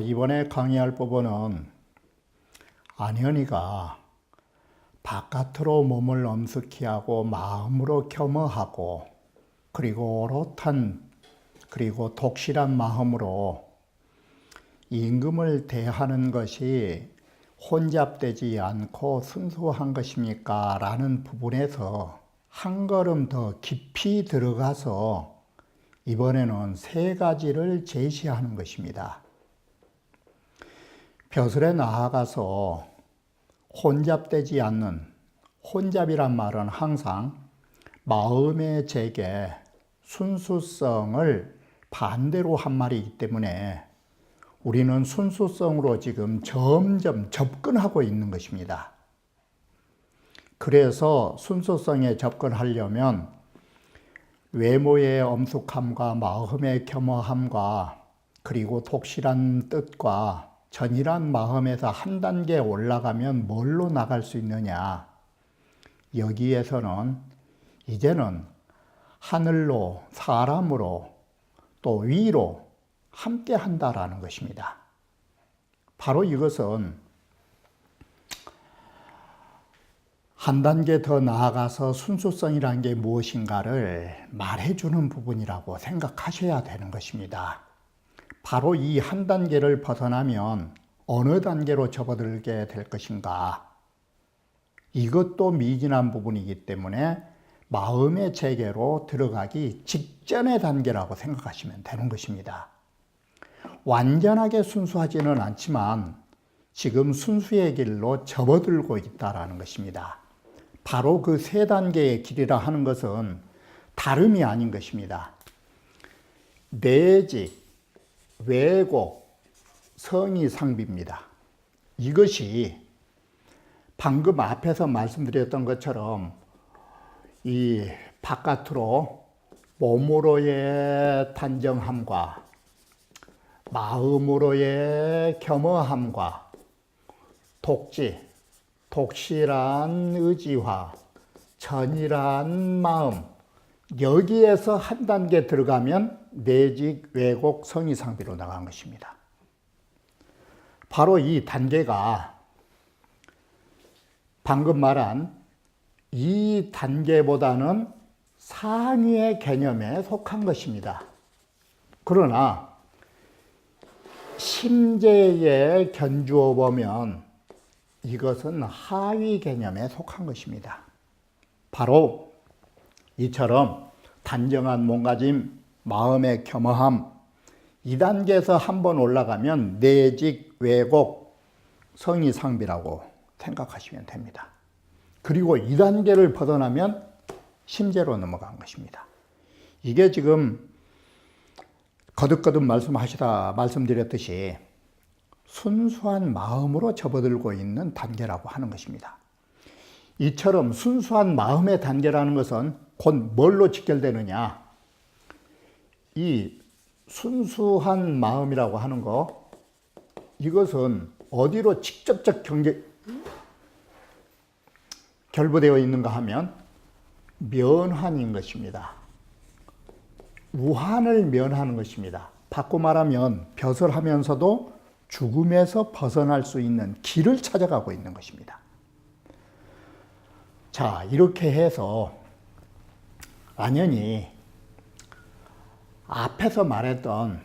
이번에 강의할 부분은 안현이가 바깥으로 몸을 엄습히 하고 마음으로 겸허하고 그리고 오롯한 그리고 독실한 마음으로 임금을 대하는 것이 혼잡되지 않고 순수한 것입니까? 라는 부분에서 한 걸음 더 깊이 들어가서 이번에는 세 가지를 제시하는 것입니다. 벼슬에 나아가서 혼잡되지 않는, 혼잡이란 말은 항상 마음의 재개, 순수성을 반대로 한 말이기 때문에 우리는 순수성으로 지금 점점 접근하고 있는 것입니다. 그래서 순수성에 접근하려면 외모의 엄숙함과 마음의 겸허함과 그리고 독실한 뜻과 전일한 마음에서 한 단계 올라가면 뭘로 나갈 수 있느냐? 여기에서는 이제는 하늘로, 사람으로, 또 위로 함께 한다라는 것입니다. 바로 이것은 한 단계 더 나아가서 순수성이라는 게 무엇인가를 말해주는 부분이라고 생각하셔야 되는 것입니다. 바로 이 한 단계를 벗어나면 어느 단계로 접어들게 될 것인가? 이것도 미진한 부분이기 때문에 마음의 재개로 들어가기 직전의 단계라고 생각하시면 되는 것입니다. 완전하게 순수하지는 않지만 지금 순수의 길로 접어들고 있다는 것입니다. 바로 그 세 단계의 길이라 하는 것은 다름이 아닌 것입니다. 내직, 왜곡, 성의상비입니다. 이것이 방금 앞에서 말씀드렸던 것처럼 이 바깥으로 몸으로의 단정함과 마음으로의 겸허함과 독지, 독실한 의지와 전일한 마음, 여기에서 한 단계 들어가면 내직, 왜곡, 성의상비로 나간 것입니다. 바로 이 단계가 방금 말한 이 단계보다는 상위의 개념에 속한 것입니다. 그러나 심재에 견주어 보면 이것은 하위 개념에 속한 것입니다. 바로 이처럼 단정한 몸가짐, 마음의 겸허함, 이 단계에서 한번 올라가면 내직, 왜곡, 성의상비라고 생각하시면 됩니다. 그리고 이 단계를 벗어나면 심재로 넘어간 것입니다. 이게 지금 거듭거듭 말씀드렸듯이 순수한 마음으로 접어들고 있는 단계라고 하는 것입니다. 이처럼 순수한 마음의 단계라는 것은 곧 뭘로 직결되느냐? 이 순수한 마음이라고 하는 거, 이것은 어디로 직접적 결부되어 있는가 하면 면한인 것입니다. 우한을 면하는 것입니다. 바꿔 말하면 벼슬하면서도 죽음에서 벗어날 수 있는 길을 찾아가고 있는 것입니다. 자, 이렇게 해서 안현이 앞에서 말했던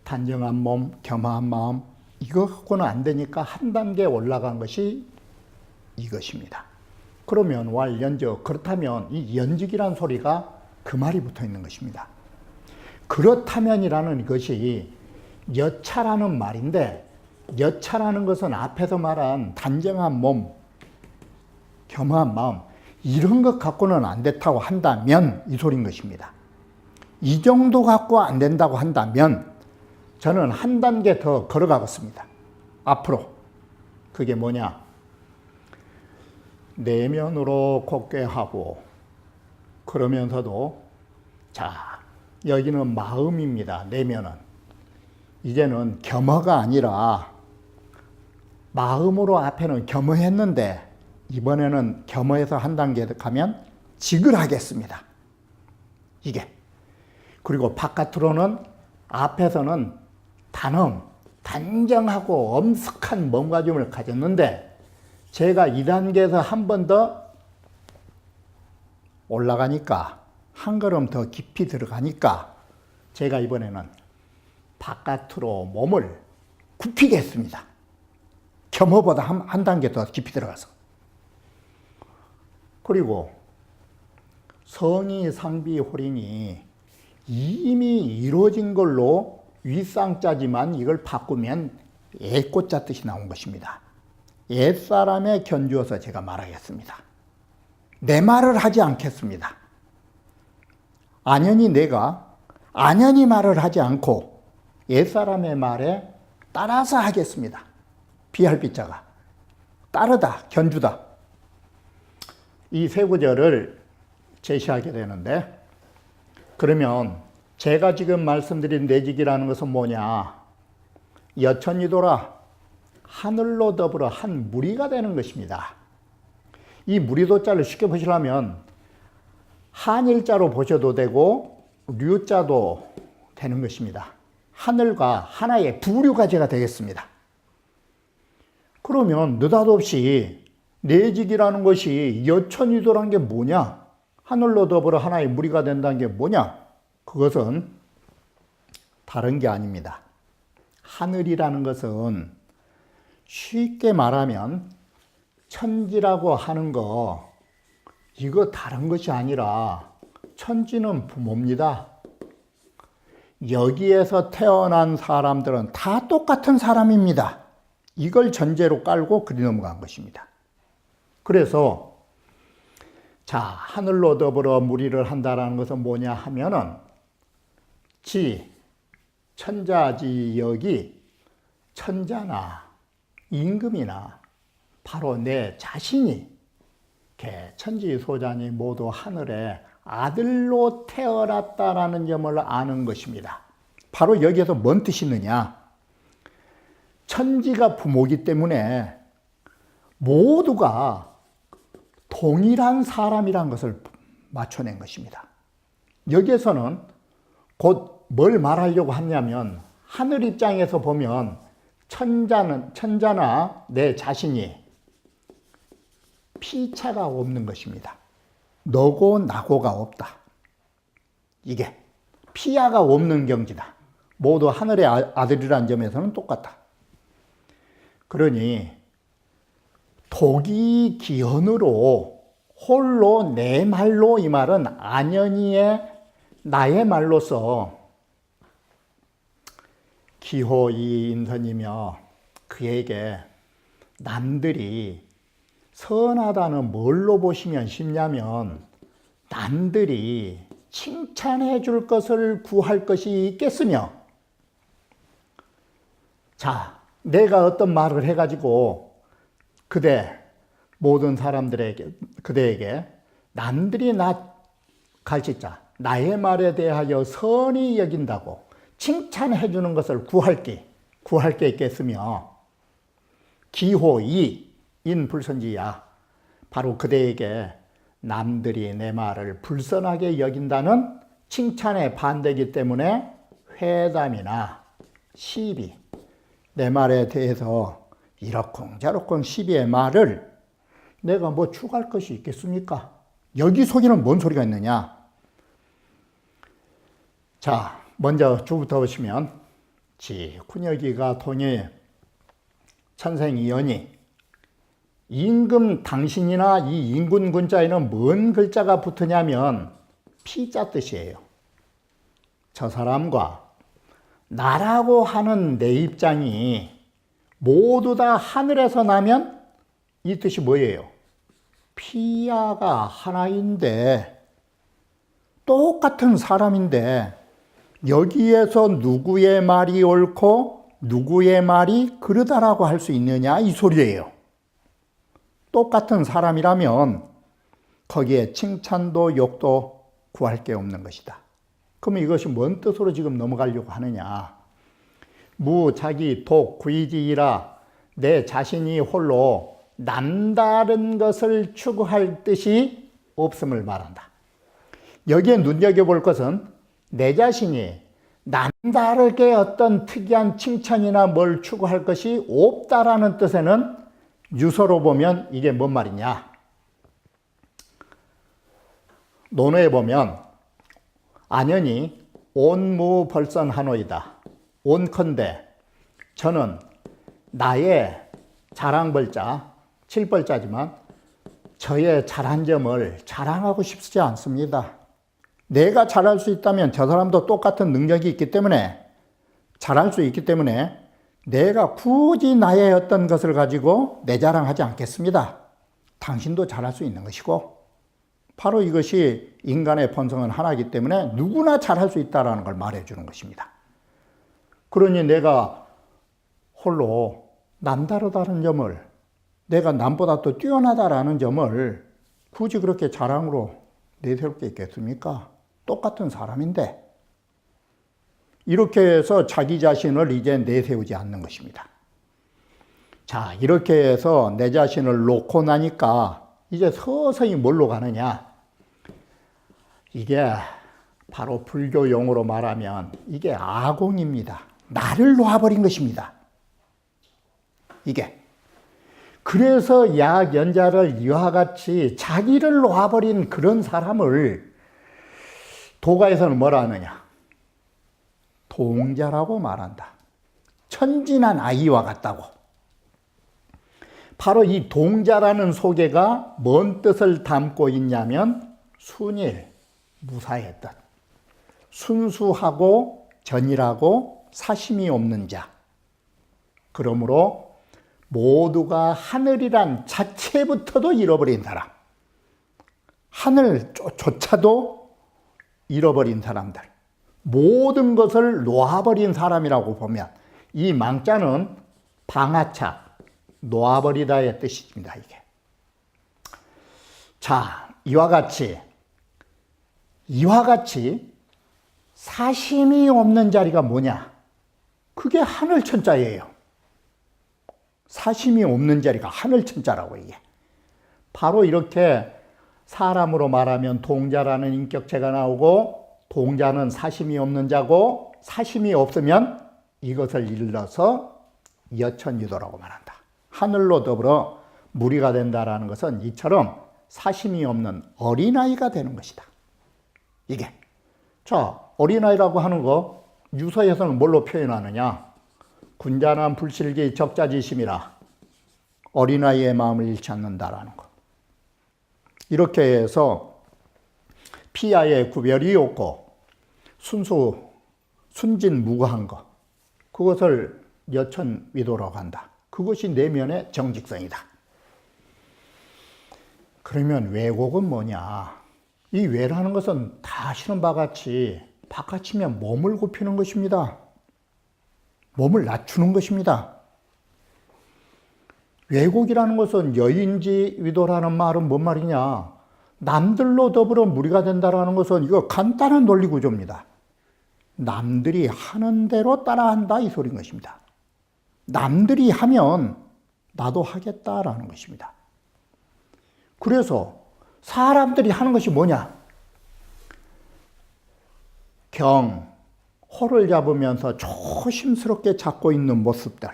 단정한 몸, 겸허한 마음, 이거 갖고는 안 되니까 한 단계 올라간 것이 이것입니다. 그러면 왈연적, 그렇다면 이 연직이란 소리가 그 말이 붙어 있는 것입니다. 그렇다면이라는 것이 여차라는 말인데, 여차라는 것은 앞에서 말한 단정한 몸, 겸허한 마음, 이런 것 갖고는 안 됐다고 한다면 이 소리인 것입니다. 이 정도 갖고 안 된다고 한다면 저는 한 단계 더 걸어가겠습니다. 앞으로. 그게 뭐냐? 내면으로 곱게 하고, 그러면서도 자, 여기는 마음입니다. 내면은. 이제는 겸허가 아니라 마음으로 앞에는 겸허했는데 이번에는 겸허해서 한 단계 가면 직을 하겠습니다. 이게. 그리고 바깥으로는 앞에서는 단엄, 단정하고 엄숙한 몸가짐을 가졌는데 제가 2단계에서 한 번 더 올라가니까 한 걸음 더 깊이 들어가니까 제가 이번에는 바깥으로 몸을 굽히겠습니다. 겸허보다 한 단계 더 깊이 들어가서. 그리고 성이 상비 홀이니 이미 이루어진 걸로 윗상자지만 이걸 바꾸면 옛꽃자 뜻이 나온 것입니다. 옛사람에 견주어서 제가 말하겠습니다. 내 말을 하지 않겠습니다. 안연히 내가 안연히 말을 하지 않고 옛사람의 말에 따라서 하겠습니다. 비할 비자가 따르다, 견주다. 이 세 구절을 제시하게 되는데, 그러면 제가 지금 말씀드린 내직이라는 것은 뭐냐? 여천이도라 하늘로 더불어 한 무리가 되는 것입니다. 이 무리도자를 쉽게 보시려면 한일자로 보셔도 되고 류자도 되는 것입니다. 하늘과 하나의 부류가 제가 되겠습니다. 그러면 느닷없이 내직이라는 것이 여천이도란 게 뭐냐? 하늘로 더불어 하나의 무리가 된다는 게 뭐냐? 그것은 다른 게 아닙니다. 하늘이라는 것은 쉽게 말하면 천지라고 하는 거, 이거 다른 것이 아니라 천지는 부모입니다. 여기에서 태어난 사람들은 다 똑같은 사람입니다. 이걸 전제로 깔고 그리 넘어간 것입니다. 그래서 자, 하늘로 더불어 무리를 한다라는 것은 뭐냐 하면은 천자지역이 천자나 임금이나 바로 내 자신이 천지소자니 모두 하늘의 아들로 태어났다라는 점을 아는 것입니다. 바로 여기에서 뭔 뜻이 있느냐? 천지가 부모이기 때문에 모두가 동일한 사람이라는 것을 맞춰낸 것입니다. 여기에서는 곧 뭘 말하려고 하냐면 하늘 입장에서 보면 천자나 내 자신이 피차가 없는 것입니다. 너고 나고가 없다. 이게 피아가 없는 경지다. 모두 하늘의 아들이라는 점에서는 똑같다. 그러니 독이기현으로 홀로 내 말로, 이 말은 안연히의 나의 말로서 기호이 인선이며 그에게 남들이 선하다는 뭘로 보시면 쉽냐면 남들이 칭찬해 줄 것을 구할 것이 있겠으며, 자, 내가 어떤 말을 해가지고 모든 사람들에게, 그대에게 남들이 나 가르치자, 나의 말에 대하여 선히 여긴다고 칭찬해 주는 것을 구할 게 있겠으며, 기호이 인불선지야, 바로 그대에게 남들이 내 말을 불선하게 여긴다는 칭찬의 반대이기 때문에 회담이나 시비, 내 말에 대해서 이러쿵저러쿵 시비의 말을 내가 뭐 추가할 것이 있겠습니까? 여기 속에는 뭔 소리가 있느냐? 자, 먼저 주부터 보시면 군여기가 통일 천생이연이, 임금 당신이나 이 임군 군자에는 뭔 글자가 붙으냐면 피자 뜻이에요. 저 사람과 나라고 하는 내 입장이 모두 다 하늘에서 나면 이 뜻이 뭐예요? 피아가 하나인데 똑같은 사람인데 여기에서 누구의 말이 옳고 누구의 말이 그르다라고 할 수 있느냐, 이 소리예요. 똑같은 사람이라면 거기에 칭찬도 욕도 구할 게 없는 것이다. 그러면 이것이 뭔 뜻으로 지금 넘어가려고 하느냐. 무자기 독 구이지이라 내 자신이 홀로 남다른 것을 추구할 뜻이 없음을 말한다. 여기에 눈여겨볼 것은 내 자신이 남다르게 어떤 특이한 칭찬이나 뭘 추구할 것이 없다라는 뜻에는 유서로 보면 이게 뭔 말이냐. 논어에 보면 안연히 온무벌선하노이다. 온컨대 저는 나의 자랑벌자, 칠벌자지만 저의 잘한 점을 자랑하고 싶지 않습니다. 내가 잘할 수 있다면 저 사람도 똑같은 능력이 있기 때문에 잘할 수 있기 때문에 내가 굳이 나의 어떤 것을 가지고 내 자랑하지 않겠습니다. 당신도 잘할 수 있는 것이고 바로 이것이 인간의 본성은 하나이기 때문에 누구나 잘할 수 있다는 걸 말해주는 것입니다. 그러니 내가 홀로 남다르다는 점을 내가 남보다 또 뛰어나다라는 점을 굳이 그렇게 자랑으로 내세울 게 있겠습니까? 똑같은 사람인데 이렇게 해서 자기 자신을 이제 내세우지 않는 것입니다. 자, 이렇게 해서 내 자신을 놓고 나니까 이제 서서히 뭘로 가느냐. 이게 바로 불교 용어로 말하면 이게 아공입니다. 나를 놓아버린 것입니다. 이게. 그래서 야학 연자를 이와 같이 자기를 놓아버린 그런 사람을 도가에서는 뭐라 하느냐. 동자라고 말한다. 천진한 아이와 같다고. 바로 이 동자라는 소개가 뭔 뜻을 담고 있냐면 순일, 무사의 뜻. 순수하고 전일하고 사심이 없는 자. 그러므로 모두가 하늘이란 자체부터도 잃어버린 사람. 하늘조차도 잃어버린 사람들. 모든 것을 놓아버린 사람이라고 보면 이 망자는 방아차, 놓아버리다의 뜻입니다. 이게. 자, 이와 같이 사심이 없는 자리가 뭐냐? 그게 하늘천자예요. 사심이 없는 자리가 하늘천자라고 이게. 바로 이렇게 사람으로 말하면 동자라는 인격체가 나오고 동자는 사심이 없는 자고 사심이 없으면 이것을 일러서 여천유도라고 말한다. 하늘로 더불어 무리가 된다라는 것은 이처럼 사심이 없는 어린아이가 되는 것이다. 이게. 자, 어린아이라고 하는 거 유서에서는 뭘로 표현하느냐? 군자난 불실기 적자지심이라 어린아이의 마음을 잃지 않는다라는 것. 이렇게 해서 피아의 구별이 없고 순진무구한 것, 그것을 여천위도라고 한다. 그것이 내면의 정직성이다. 그러면 왜곡은 뭐냐? 이 왜라는 것은 다 아시는 바같이 바깥이면 몸을 굽히는 것입니다. 몸을 낮추는 것입니다. 왜곡이라는 것은 여인지 위도라는 말은 뭔 말이냐? 남들로 더불어 무리가 된다는 것은 이거 간단한 논리 구조입니다. 남들이 하는 대로 따라한다 이 소리인 것입니다. 남들이 하면 나도 하겠다라는 것입니다. 그래서 사람들이 하는 것이 뭐냐? 호를 잡으면서 조심스럽게 잡고 있는 모습들,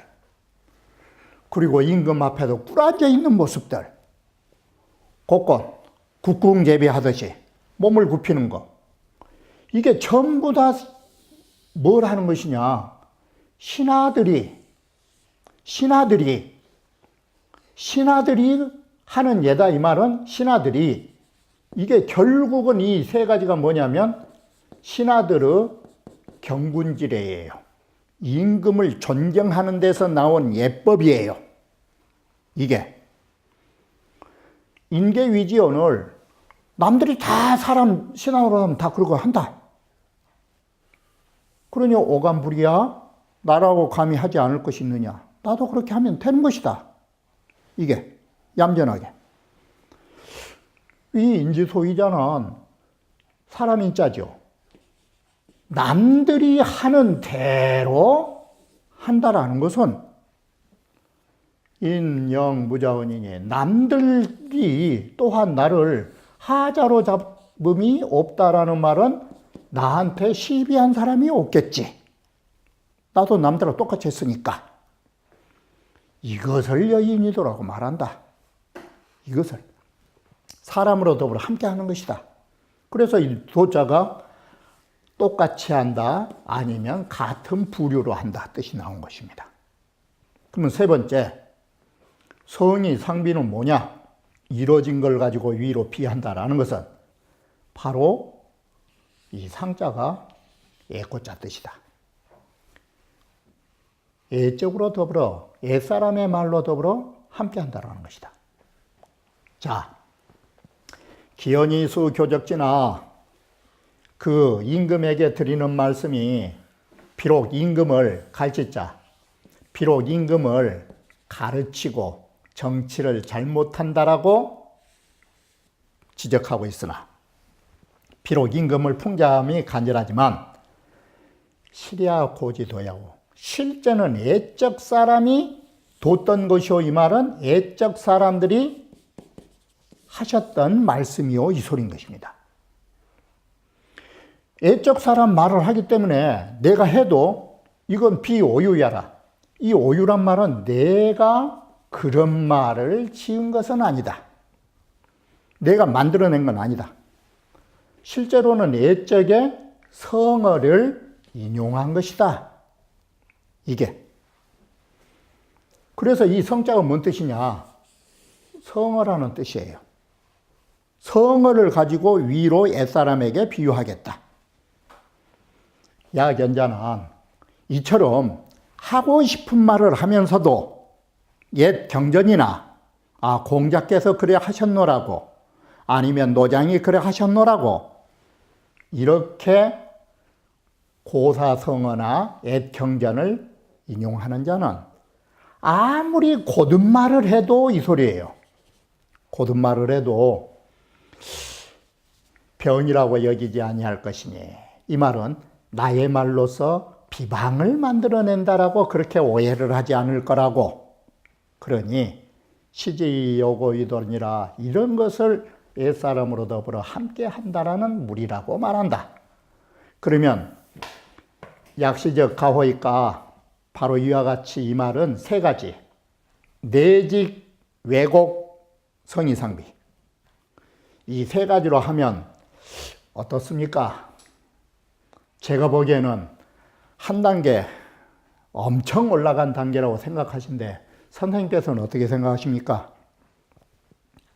그리고 임금 앞에서 꿇어앉아 있는 모습들, 곳곳 국궁제비하듯이 몸을 굽히는 것, 이게 전부 다 뭘 하는 것이냐? 신하들이 하는 예다. 이 말은 신하들이, 이게 결국은 이 세 가지가 뭐냐면 신하들의 경군지례예요. 임금을 존경하는 데서 나온 예법이에요. 이게 인계위지원을 남들이 다 사람 신하로 하면 다 그러고 한다. 그러니 오감불이야? 나라고 감히 하지 않을 것이 있느냐? 나도 그렇게 하면 되는 것이다. 이게 얌전하게. 이 인지소유자는 사람 인자죠. 남들이 하는 대로 한다라는 것은 인영무자원이니 남들이 또한 나를 하자로 잡음이 없다라는 말은 나한테 시비한 사람이 없겠지. 나도 남들하고 똑같이 했으니까. 이것을 여인이도라고 말한다. 이것을 사람으로 더불어 함께 하는 것이다. 그래서 이 도자가 똑같이 한다, 아니면 같은 부류로 한다 뜻이 나온 것입니다. 그러면 세 번째, 성이 상비는 뭐냐? 이루어진 걸 가지고 위로 비한다라는 것은 바로 이 상자가 애고자 뜻이다. 애적으로 더불어, 옛사람의 말로 더불어 함께 한다라는 것이다. 자, 기현이수 교적지나 그 임금에게 드리는 말씀이 비록 임금을 갈치자, 비록 임금을 가르치고 정치를 잘못한다라고 지적하고 있으나, 비록 임금을 풍자함이 간절하지만 시리아 고지도야오, 실제는 애적 사람이 뒀던 것이오. 이 말은 애적 사람들이 하셨던 말씀이오, 이 소리인 것입니다. 애적 사람 말을 하기 때문에 내가 해도 이건 비오유야라. 이 오유란 말은 내가 그런 말을 지은 것은 아니다. 내가 만들어낸 건 아니다. 실제로는 애적의 성어를 인용한 것이다. 이게. 그래서 이 성자가 뭔 뜻이냐? 성어라는 뜻이에요. 성어를 가지고 위로 옛사람에게 비유하겠다. 야견자는 이처럼 하고 싶은 말을 하면서도 옛 경전이나 공자께서 그래 하셨노라고, 아니면 노장이 그래 하셨노라고 이렇게 고사성어나 옛 경전을 인용하는 자는 아무리 고든 말을 해도 이 소리예요. 고든 말을 해도 병이라고 여기지 아니할 것이니, 이 말은 나의 말로서 비방을 만들어낸다라고 그렇게 오해를 하지 않을 거라고. 그러니 시지요고이도니라, 이런 것을 옛사람으로 더불어 함께 한다라는 무리라고 말한다. 그러면 약시적 가호이까 바로 이와 같이 이 말은 세 가지, 내직, 왜곡, 성의상비, 이 세 가지로 하면 어떻습니까? 제가 보기에는 한 단계 엄청 올라간 단계라고 생각하신데 선생님께서는 어떻게 생각하십니까?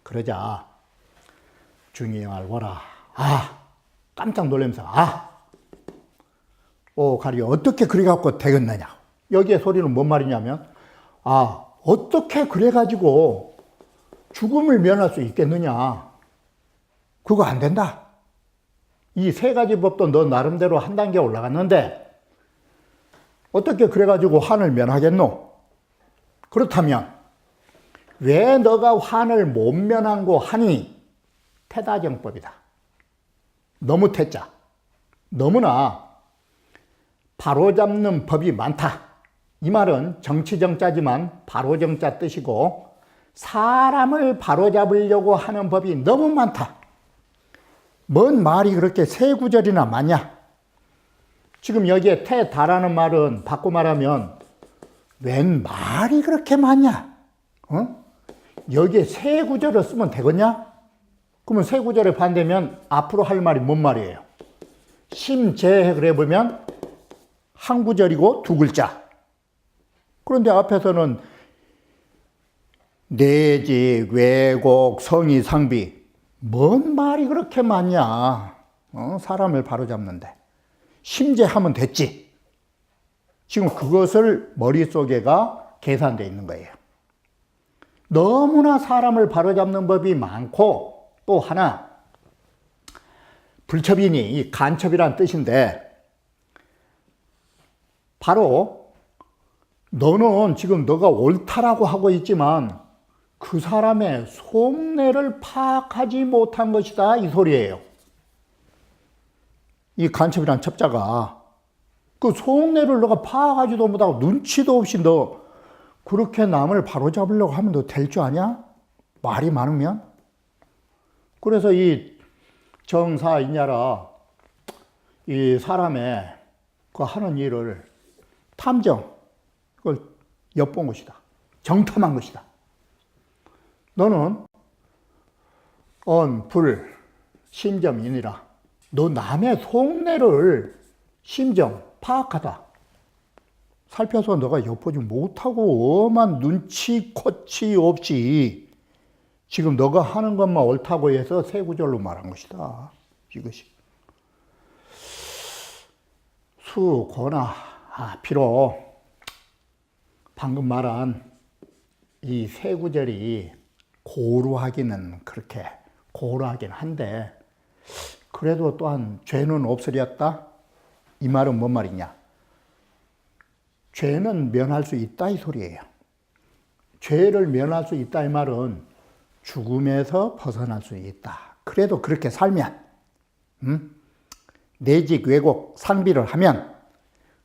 그러자 중이형 알거라. 깜짝 놀라면서 가리 어떻게 그래 갖고 되겠느냐. 여기에 소리는 뭔 말이냐면 어떻게 그래 가지고 죽음을 면할 수 있겠느냐. 그거 안 된다. 이 세 가지 법도 너 나름대로 한 단계 올라갔는데 어떻게 그래 가지고 환을 면하겠노? 그렇다면 왜 너가 환을 못 면한 거 하니? 태다정법이다. 너무 태자. 너무나 바로잡는 법이 많다. 이 말은 정치정자지만 바로정자 뜻이고, 사람을 바로잡으려고 하는 법이 너무 많다. 뭔 말이 그렇게 세 구절이나 많냐? 지금 여기에 태다라는 말은 바꿔 말하면 웬 말이 그렇게 많냐? 여기에 세 구절을 쓰면 되겠냐? 그러면 세 구절의 반대면 앞으로 할 말이 뭔 말이에요? 심재해 그래 보면 한 구절이고 두 글자. 그런데 앞에서는 내직, 왜곡, 성의, 상비, 뭔 말이 그렇게 많냐? 사람을 바로잡는데 심재하면 됐지. 지금 그것을 머릿속에가 계산되어 있는 거예요. 너무나 사람을 바로잡는 법이 많고, 또 하나 불첩이니, 이 간첩이란 뜻인데, 바로 너는 지금 너가 옳다라고 하고 있지만 그 사람의 속내를 파악하지 못한 것이다, 이 소리예요. 이 간첩이란 첩자가 그 속내를 너가 파악하지도 못하고 눈치도 없이 너 그렇게 남을 바로잡으려고 하면 너 될 줄 아냐? 말이 많으면. 그래서 이 정사인야라 이 사람의 그 하는 일을 탐정, 그걸 엿본 것이다. 정탐한 것이다. 너는 불, 심점이니라. 너 남의 속내를 심정, 파악하다. 살펴서 너가 엿보지 못하고 엄한 눈치, 코치 없이 지금 너가 하는 것만 옳다고 해서 세 구절로 말한 것이다. 이것이. 수고나, 비록 방금 말한 이 세 구절이 고루하기는 그렇게 고루하긴 한데 그래도 또한 죄는 없으렸다? 이 말은 뭔 말이냐? 죄는 면할 수 있다 이 소리예요. 죄를 면할 수 있다 이 말은 죽음에서 벗어날 수 있다. 그래도 그렇게 살면 내직 왜곡 상비를 하면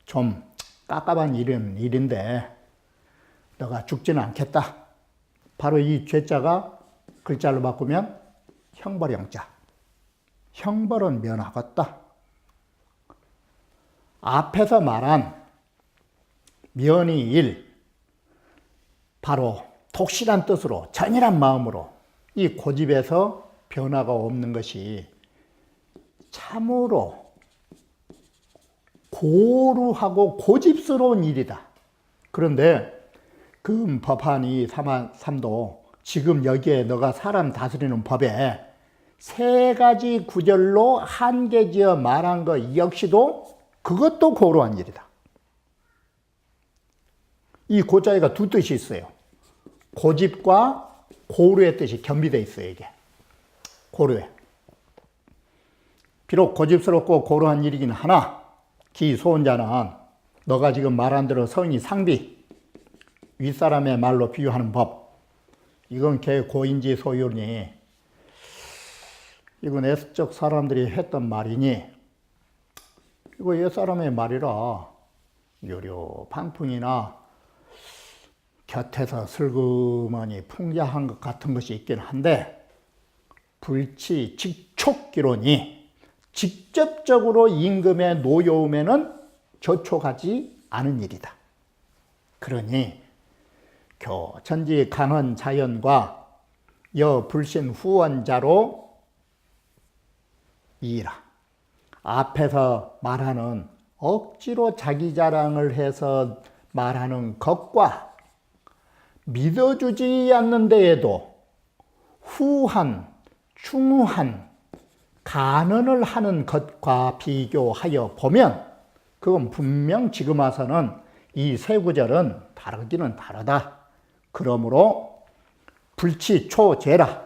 좀 깝깝한 일인데 너가 죽지는 않겠다. 바로 이 죄자가 글자를 바꾸면 형벌형자. 형벌은 면하겠다. 앞에서 말한 면이 일, 바로 독실한 뜻으로 전일한 마음으로 이 고집에서 변화가 없는 것이 참으로 고루하고 고집스러운 일이다. 그런데 그 법한이 3도 지금 여기에 너가 사람 다스리는 법에 세 가지 구절로 한계지어 말한 것 역시도 그것도 고루한 일이다. 이 고자에가 두 뜻이 있어요. 고집과 고루의 뜻이 겸비되어 있어요, 이게. 고루에. 비록 고집스럽고 고루한 일이긴 하나, 기 소원자는 너가 지금 말한 대로 성이 상비, 윗사람의 말로 비유하는 법, 이건 개 고인지 소유니, 이건 S적 사람들이 했던 말이니, 이거 옛사람의 말이라, 요려 방풍이나 곁에서 슬그머니 풍자한 것 같은 것이 있긴 한데 불치 직촉기론이 직접적으로 임금에 놓여오면은 저촉하지 않은 일이다. 그러니 전지 간헌 자연과 여 불신 후원자로 이라. 앞에서 말하는 억지로 자기 자랑을 해서 말하는 것과 믿어주지 않는 데에도 후한, 충후한 간언을 하는 것과 비교하여 보면 그건 분명 지금 와서는 이 세 구절은 다르기는 다르다. 그러므로 불치초죄라.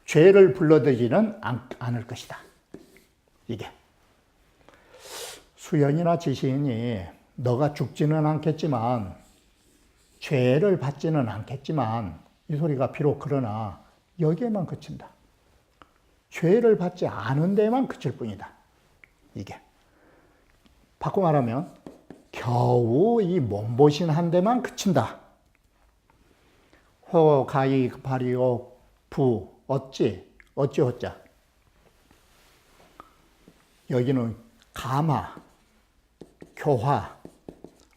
죄를 불러들이지는 않을 것이다. 이게. 수연이나 지시인이 너가 죽지는 않겠지만 죄를 받지는 않겠지만 이 소리가 비록 그러나 여기에만 그친다. 죄를 받지 않은 데만 그칠 뿐이다. 이게. 바꿔 말하면 겨우 이 몸보신한 데만 그친다. 호, 가이, 바리오, 부, 어찌 호자. 여기는 가마, 교화,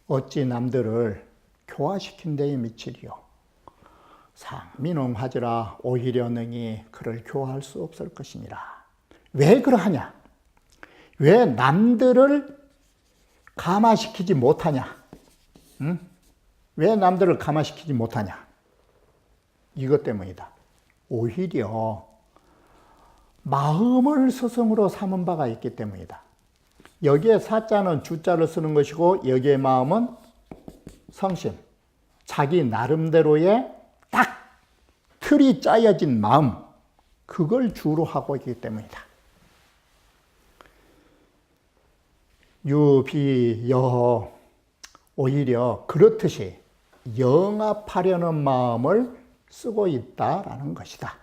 어찌 남들을 교화시킨 데에 미치리요. 상민홍하지라 오히려 능히 그를 교화할 수 없을 것이니라. 왜 그러하냐? 왜 남들을 감화시키지 못하냐? 응? 왜 남들을 감화시키지 못하냐? 이것 때문이다. 오히려 마음을 스승으로 삼은 바가 있기 때문이다. 여기에 사자는 주자를 쓰는 것이고 여기에 마음은 성심, 자기 나름대로의 딱 틀이 짜여진 마음, 그걸 주로 하고 있기 때문이다. 유비여, 오히려 그렇듯이 영합하려는 마음을 쓰고 있다라는 것이다.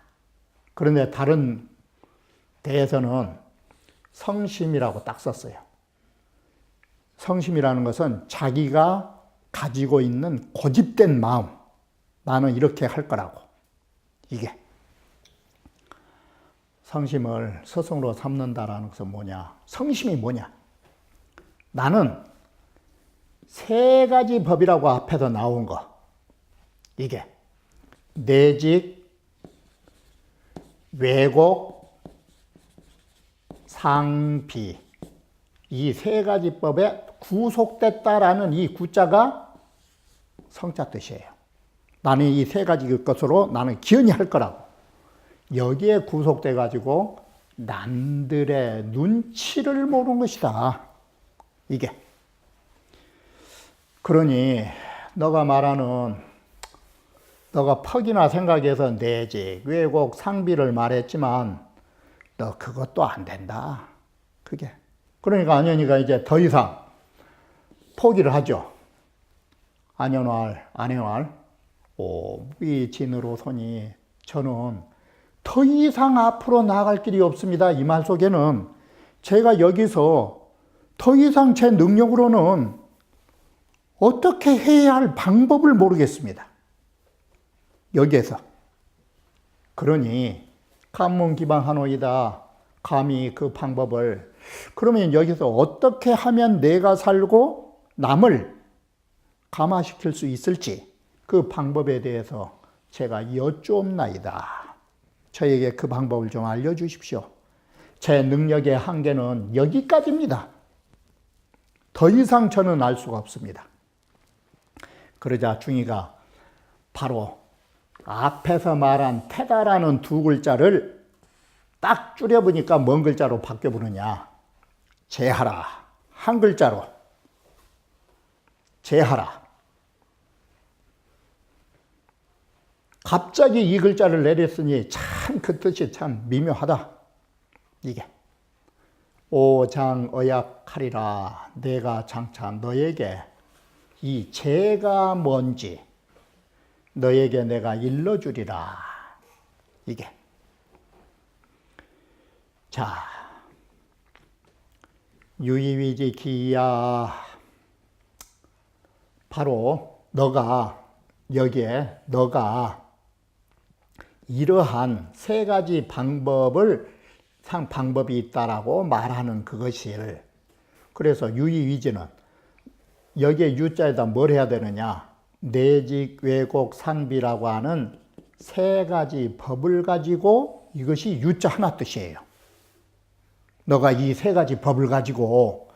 그런데 다른 데에서는 성심이라고 딱 썼어요. 성심이라는 것은 자기가 가지고 있는 고집된 마음, 나는 이렇게 할 거라고. 이게 성심을 스승으로 삼는다라는 것은 뭐냐? 성심이 뭐냐? 나는 세 가지 법이라고 앞에서 나온 거. 이게 내직, 왜곡, 상비. 이 세 가지 법에 구속됐다라는 이 구자가 성자 뜻이에요. 나는 이 세 가지 것으로 나는 기연히 할 거라고. 여기에 구속돼 가지고 남들의 눈치를 모르는 것이다. 이게. 그러니 너가 말하는, 너가 퍽이나 생각해서 내직, 왜곡, 상비를 말했지만 너 그것도 안 된다. 그게. 그러니까 안현이가 이제 더 이상 포기를 하죠. 안현왈, 무의진으로서니 저는 더 이상 앞으로 나아갈 길이 없습니다. 이 말 속에는 제가 여기서 더 이상 제 능력으로는 어떻게 해야 할 방법을 모르겠습니다. 여기에서. 그러니 감문기방하노이다. 감히 그 방법을. 그러면 여기서 어떻게 하면 내가 살고 남을 감화시킬 수 있을지 그 방법에 대해서 제가 여쭈옵나이다. 저에게 그 방법을 좀 알려주십시오. 제 능력의 한계는 여기까지입니다. 더 이상 저는 알 수가 없습니다. 그러자 중이가 바로 앞에서 말한 태다라는 두 글자를 딱 줄여보니까 뭔 글자로 바뀌어보느냐. 제하라. 한 글자로. 제하라. 갑자기 이 글자를 내렸으니 참 그 뜻이 참 미묘하다. 이게. 오장의약하리라. 내가 장차 너에게 이 죄가 뭔지 너에게 내가 일러주리라. 이게. 자, 유의위지 기야. 바로 너가 여기에 너가 이러한 세 가지 방법이 있다라고 말하는 그것을. 그래서 유의위지는 여기에 유자에다 뭘 해야 되느냐? 내직, 왜곡, 상비라고 하는 세 가지 법을 가지고 이것이 유자 하나 뜻이에요. 너가 이 세 가지 법을 가지고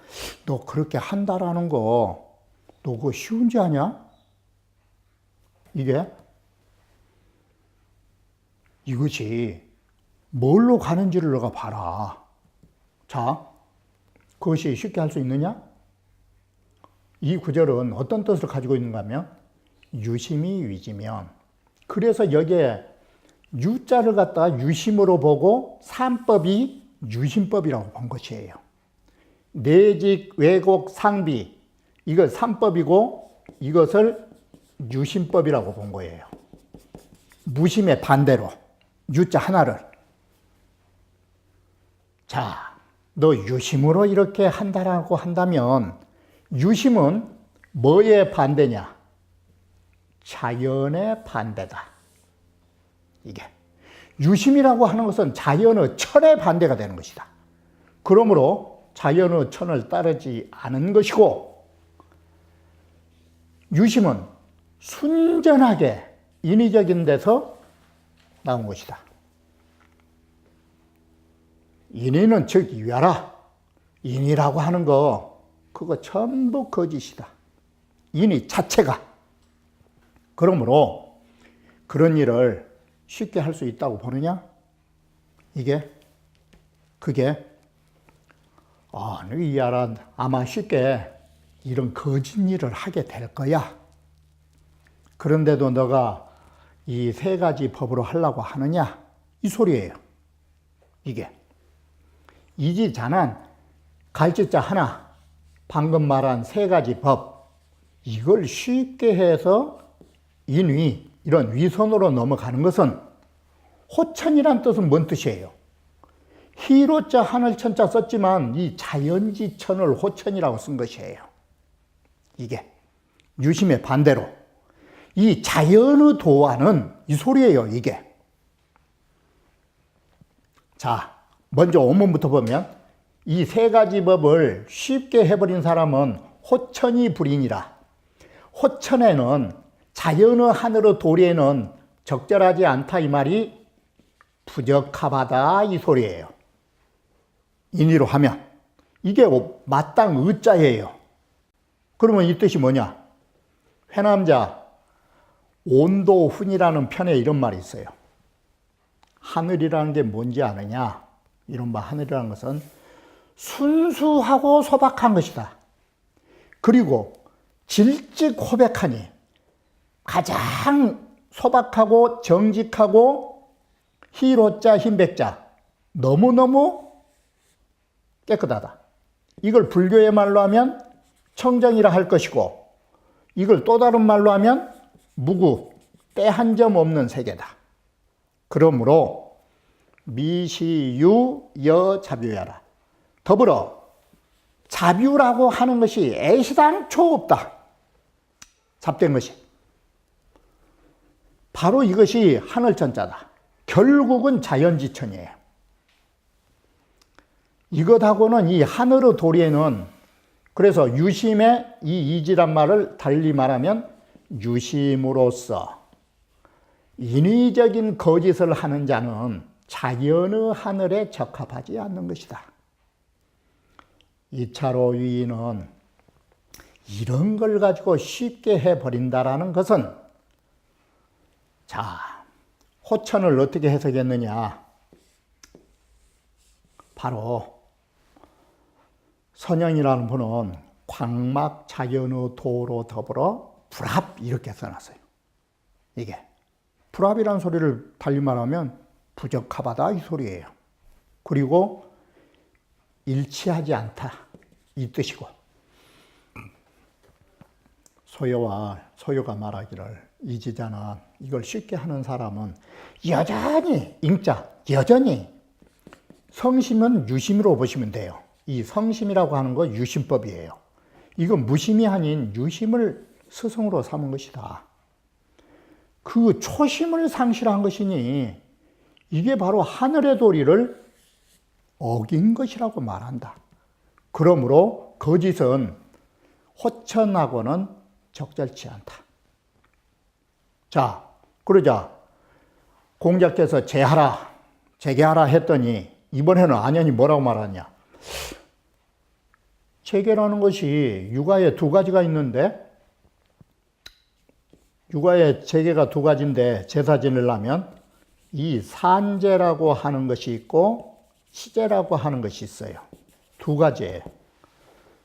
너 그렇게 한다라는 거, 너 그거 쉬운지 아냐? 이것이 뭘로 가는지를 너가 봐라. 자, 그것이 쉽게 할 수 있느냐? 이 구절은 어떤 뜻을 가지고 있는가 하면 유심이 위지면, 그래서 여기에 유자를 갖다가 유심으로 보고 삼법이 유심법이라고 본 것이에요. 내직, 왜곡, 상비, 이거 삼법이고 이것을 유심법이라고 본 거예요. 무심의 반대로 유자 하나를. 자, 너 유심으로 이렇게 한다라고 한다면 유심은 뭐의 반대냐? 자연의 반대다. 이게. 유심이라고 하는 것은 자연의 천의 반대가 되는 것이다. 그러므로 자연의 천을 따르지 않은 것이고, 유심은 순전하게 인위적인 데서 나온 것이다. 인위는 즉 위하라. 인위라고 하는 거 그거 전부 거짓이다. 인위 자체가. 그러므로 그런 일을 쉽게 할 수 있다고 보느냐? 그게 위하라. 아마 쉽게 이런 거짓 일을 하게 될 거야. 그런데도 너가 이 세 가지 법으로 하려고 하느냐? 이 소리예요. 이지자난 갈짓자 하나, 방금 말한 세 가지 법, 이걸 쉽게 해서 인위, 이런 위선으로 넘어가는 것은 호천이란 뜻은 뭔 뜻이에요? 희로자 하늘천자 썼지만 이 자연지천을 호천이라고 쓴 것이에요. 이게 유심의 반대로 이 자연의 도화는 이 소리예요. 이게. 자, 먼저 원문부터 보면 이 세 가지 법을 쉽게 해버린 사람은 호천이 불이니라. 호천에는 자연의 하늘의 도리에는 적절하지 않다 이 말이 부적합하다 이 소리예요. 인의로 하면 이게 마땅 의자예요. 그러면 이 뜻이 뭐냐? 회남자 온도훈이라는 편에 이런 말이 있어요. 하늘이라는 게 뭔지 아느냐? 이른바 하늘이라는 것은 순수하고 소박한 것이다. 그리고 질직호백하니 가장 소박하고 정직하고 희로자 힘백자 너무너무 깨끗하다. 이걸 불교의 말로 하면 청정이라 할 것이고 이걸 또 다른 말로 하면 무구, 때 한 점 없는 세계다. 그러므로 미시유 여자뷰야라. 더불어 자뷰라고 하는 것이 애시당초 없다. 잡된 것이. 바로 이것이 하늘천자다. 결국은 자연지천이에요. 이것하고는 이 하늘의 도리에는 그래서 유심의 이 이지란 말을 달리 말하면 유심으로서 인위적인 거짓을 하는 자는 자연의 하늘에 적합하지 않는 것이다. 2차로 위인은 이런 걸 가지고 쉽게 해버린다라는 것은 자, 호천을 어떻게 해석했느냐? 바로 선영이라는 분은 광막 자연의 도로 더불어 불합 이렇게 써놨어요. 이게 불합이라는 소리를 달리 말하면 부적합하다 이 소리예요. 그리고 일치하지 않다 이 뜻이고 소요가 말하기를 이지자는 이걸 쉽게 하는 사람은 여전히 인자 여전히 성심은 유심으로 보시면 돼요. 이 성심이라고 하는 거 유심법이에요. 이건 무심이 아닌 유심을 스승으로 삼은 것이다. 그 초심을 상실한 것이니 이게 바로 하늘의 도리를 어긴 것이라고 말한다. 그러므로 거짓은 호천하고는 적절치 않다. 자, 그러자 공자께서 재개하라 했더니 이번에는 안현이 뭐라고 말하냐? 재개라는 것이 육아에 두 가지가 있는데 육아에 재개가 두 가지인데 제사 지내려면 이 산재라고 하는 것이 있고 시제라고 하는 것이 있어요. 두 가지예요.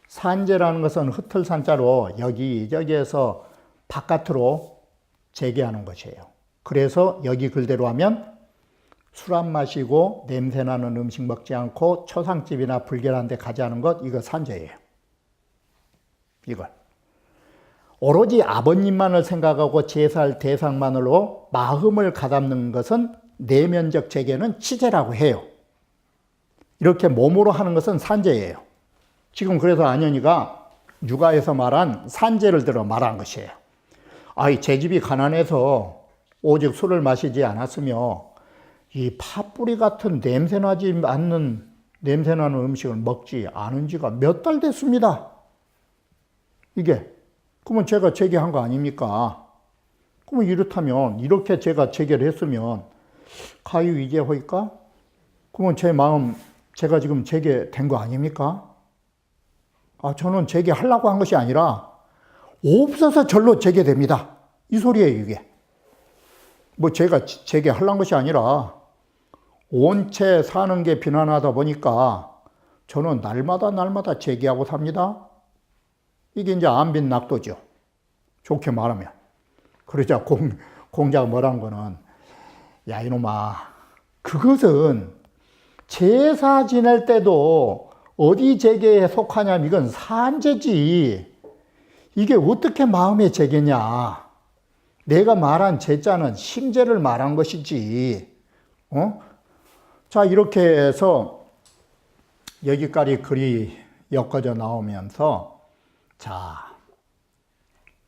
산재라는 것은 흩을 산자로 여기저기에서 바깥으로 재개하는 것이에요. 그래서 여기 글대로 하면 술 안 마시고 냄새나는 음식 먹지 않고 초상집이나 불결한 데 가지 않은 것, 이거 산재예요. 이걸. 오로지 아버님만을 생각하고 제사할 대상만으로 마음을 가담는 것은 내면적 재개는 치제라고 해요. 이렇게 몸으로 하는 것은 산재예요. 지금 그래서 안현이가 육아에서 말한 산재를 들어 말한 것이에요. 아이, 제 집이 가난해서 오직 술을 마시지 않았으며 이 팥뿌리 같은 냄새나지 않는 냄새나는 음식을 먹지 않은 지가 몇 달 됐습니다. 이게 그러면 제가 재개한 거 아닙니까? 그러면 이렇다면 이렇게 제가 재개를 했으면 가유 이제호일까? 그러면 제 마음 제가 지금 재개된 거 아닙니까? 아, 저는 재개하려고 한 것이 아니라 없어서 절로 재개됩니다. 이 소리예요, 이게. 뭐 제가 재개하려는 것이 아니라 온채 사는 게 비난하다 보니까 저는 날마다 재개하고 삽니다. 이게 이제 안빈낙도죠. 좋게 말하면. 그러자 공자가 뭐란 거는, 야, 이놈아, 그것은 제사 지낼 때도 어디 재개에 속하냐면 이건 산재지. 이게 어떻게 마음의 재개냐. 내가 말한 제자는 심제를 말한 것이지. 자, 이렇게 해서 여기까지 글이 엮어져 나오면서, 자,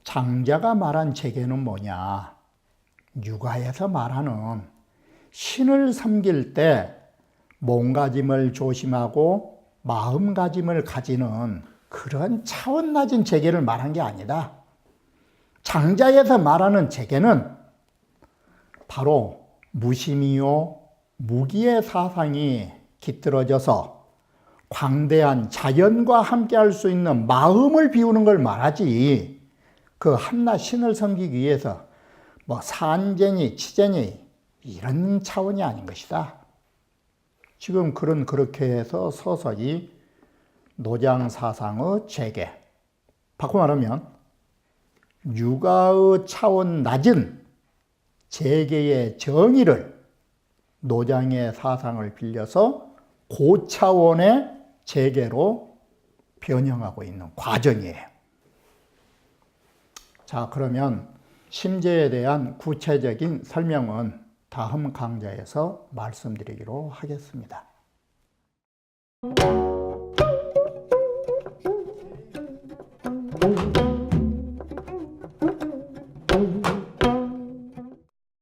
장자가 말한 제계는 뭐냐? 육아에서 말하는 신을 섬길 때 몸가짐을 조심하고 마음가짐을 가지는 그런 차원 낮은 제계를 말한 게 아니다. 장자에서 말하는 제계는 바로 무심이요 무기의 사상이 깃들어져서 광대한 자연과 함께 할 수 있는 마음을 비우는 걸 말하지, 그 한낱 신을 섬기기 위해서 뭐 산제니 치제니 이런 차원이 아닌 것이다. 지금 글은 그렇게 해서 서서히 노장사상의 제계, 바꿔 말하면 육아의 차원 낮은 제계의 정의를 노장의 사상을 빌려서 고차원의 제계로 변형하고 있는 과정이에요. 자, 그러면 심제에 대한 구체적인 설명은 다음 강좌에서 말씀드리기로 하겠습니다.